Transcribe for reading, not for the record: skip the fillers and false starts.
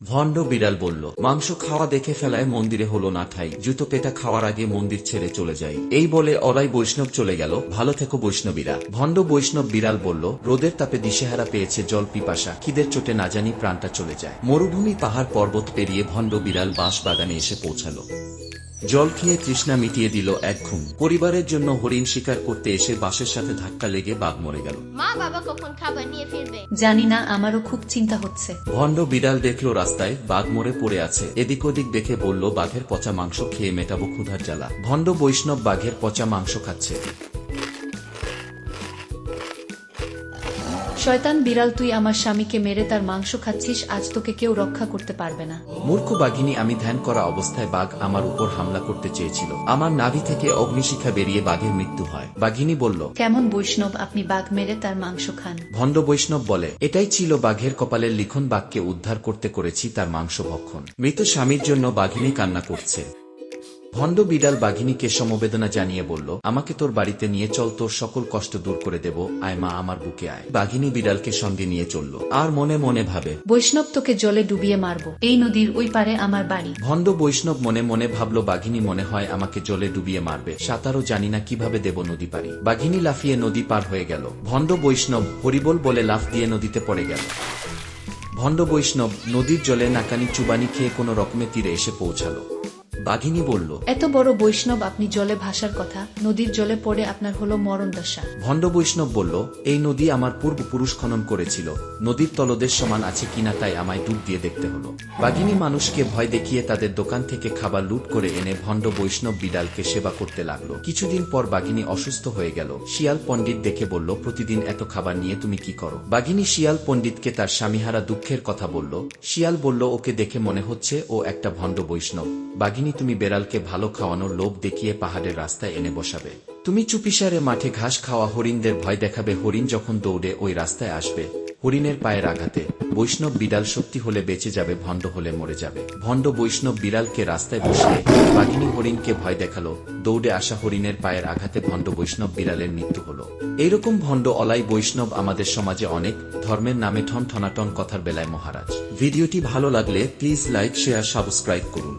ভণ্ড বিড়াল বলল, মাংস খাওয়া দেখে ফেলায় মন্দিরে হলো না ঠাই, জুতো পেটা খাওয়ার আগে মন্দির ছেড়ে চলে যাই। এই বলে অলাই বৈষ্ণব চলে গেল। ভালো থেকো বৈষ্ণবীরা। ভণ্ড বৈষ্ণব বিড়াল বলল, রোদের তাপে দিশেহারা পেয়েছে, জল পিপাসা, খিদের চোটে না জানি প্রাণটা চলে যায়। মরুভূমি পাহাড় পর্বত পেরিয়ে ভণ্ড বিড়াল বাঁশ বাগানে এসে পৌঁছালো। জল খেয়ে তৃষ্ণা মিটিয়ে দিল এক ঘুম। পরিবারের জন্য হরিণ শিকার করতে এসে বাঁশের সাথে ধাক্কা লেগে বাঘ মরে গেল। মা বাবা কখন খাবার নিয়ে ফিরবে? জানি না, আমারও খুব চিন্তা হচ্ছে। ভণ্ড বিড়াল দেখলো রাস্তায় বাঘ মরে পড়ে আছে। এদিক ওদিক দেখে বলল, বাঘের পচা মাংস খেয়ে মেটাবো ক্ষুধার জ্বালা। ভণ্ড বৈষ্ণব বাঘের পচা মাংস খাচ্ছে। শয়তান বিড়াল, তুই আমার স্বামীকে মেরে তার মাংস খাচ্ছিস, আজ তোকে কেউ রক্ষা করতে পারবে না। মূর্খ বাঘিনী, আমি ধ্যান করা অবস্থায় বাঘ আমার উপর হামলা করতে চেয়েছিল। আমার নাভি থেকে অগ্নিশিখা বেরিয়ে বাঘের মৃত্যু হয়। বাঘিনী বলল, কেমন বৈষ্ণব, আপনি বাঘ মেরে তার মাংস খান? ভণ্ড বৈষ্ণব বলে, এটাই ছিল বাঘের কপালের লিখন, বাঘকে উদ্ধার করতে করেছি তার মাংস ভক্ষণ। মৃত স্বামীর জন্য বাঘিনী কান্না করছে। ভণ্ড বিড়াল বাঘিনীকে সমবেদনা জানিয়ে বলল, আমাকে তোর বাড়িতে নিয়ে চল, তোর সকল কষ্ট দূর করে দেব, আয় মা আমার বুকে আয়। বাঘিনী বিড়ালকে সঙ্গে নিয়ে চলল। আর মনে মনে ভাবে, বৈষ্ণব তোকে জলে ডুবিয়ে মারবো, এই নদীর ওই পারে আমার বাড়ি। ভণ্ড বৈষ্ণব মনে মনে ভাবল, বাঘিনী মনে হয় আমাকে জলে ডুবিয়ে মারবে, সাঁতারও জানি না, কিভাবে দেব নদী পারি। বাঘিনী লাফিয়ে নদী পার হয়ে গেল। ভণ্ড বৈষ্ণব হরিবোল বলে লাফ দিয়ে নদীতে পড়ে গেল। ভণ্ড বৈষ্ণব নদীর জলে নাকানি চুবানি খেয়ে কোনো রকমে তীরে এসে পৌঁছালো। বাঘিনী বলল, এত বড় বৈষ্ণব, আপনি জলে ভাসার কথা, নদীর জলে পড়ে আপনার হলো মরণ দশা। ভণ্ড বৈষ্ণব বলল, এই নদী আমার পূর্বপুরুষ খনন করেছিল, নদীর তলদেশ সমান আছে কিনা তাই আমায় ডুব দিয়ে দেখতে হলো। বাঘিনী মানুষকে ভয় দেখিয়ে তাদের দোকান থেকে খাবার লুট করে এনে ভণ্ড বৈষ্ণব বিড়ালকে সেবা করতে লাগলো। কিছুদিন পর বাঘিনী অসুস্থ হয়ে গেল। শিয়াল পণ্ডিত দেখে বলল, প্রতিদিন এত খাবার নিয়ে তুমি কি করো? বাঘিনী শিয়াল পণ্ডিতকে তার স্বামীহারা দুঃখের কথা বলল। শিয়াল বলল, ওকে দেখে মনে হচ্ছে ও একটা ভণ্ড বৈষ্ণব। বাঘিনী, তুমি বেড়ালকে ভালো খাওয়ানোর লোভ দেখিয়ে পাহাড়ের রাস্তায় এনে বসাবে। তুমি চুপিসারে মাঠে ঘাস খাওয়া হরিণদের ভয় দেখাবে। হরিণ যখন দৌড়ে ওই রাস্তায় আসবে, হরিণের পায়ের আঘাতে বৈষ্ণব বিড়াল সত্যি হলে বেঁচে যাবে, ভণ্ড হলে মরে যাবে। ভণ্ড বৈষ্ণব বিড়ালকে রাস্তায় বসিয়ে বাঘিনী হরিণকে ভয় দেখালো। দৌড়ে আসা হরিণের পায়ের আঘাতে ভণ্ড বৈষ্ণব বিড়ালের মৃত্যু হলো। এইরকম ভণ্ড অলাই বৈষ্ণব আমাদের সমাজে অনেক। ধর্মের নামে ঠন ঠনাটন কথার বেলায় মহারাজ। ভিডিওটি ভালো লাগলে প্লিজ লাইক, শেয়ার, সাবস্ক্রাইব করুন।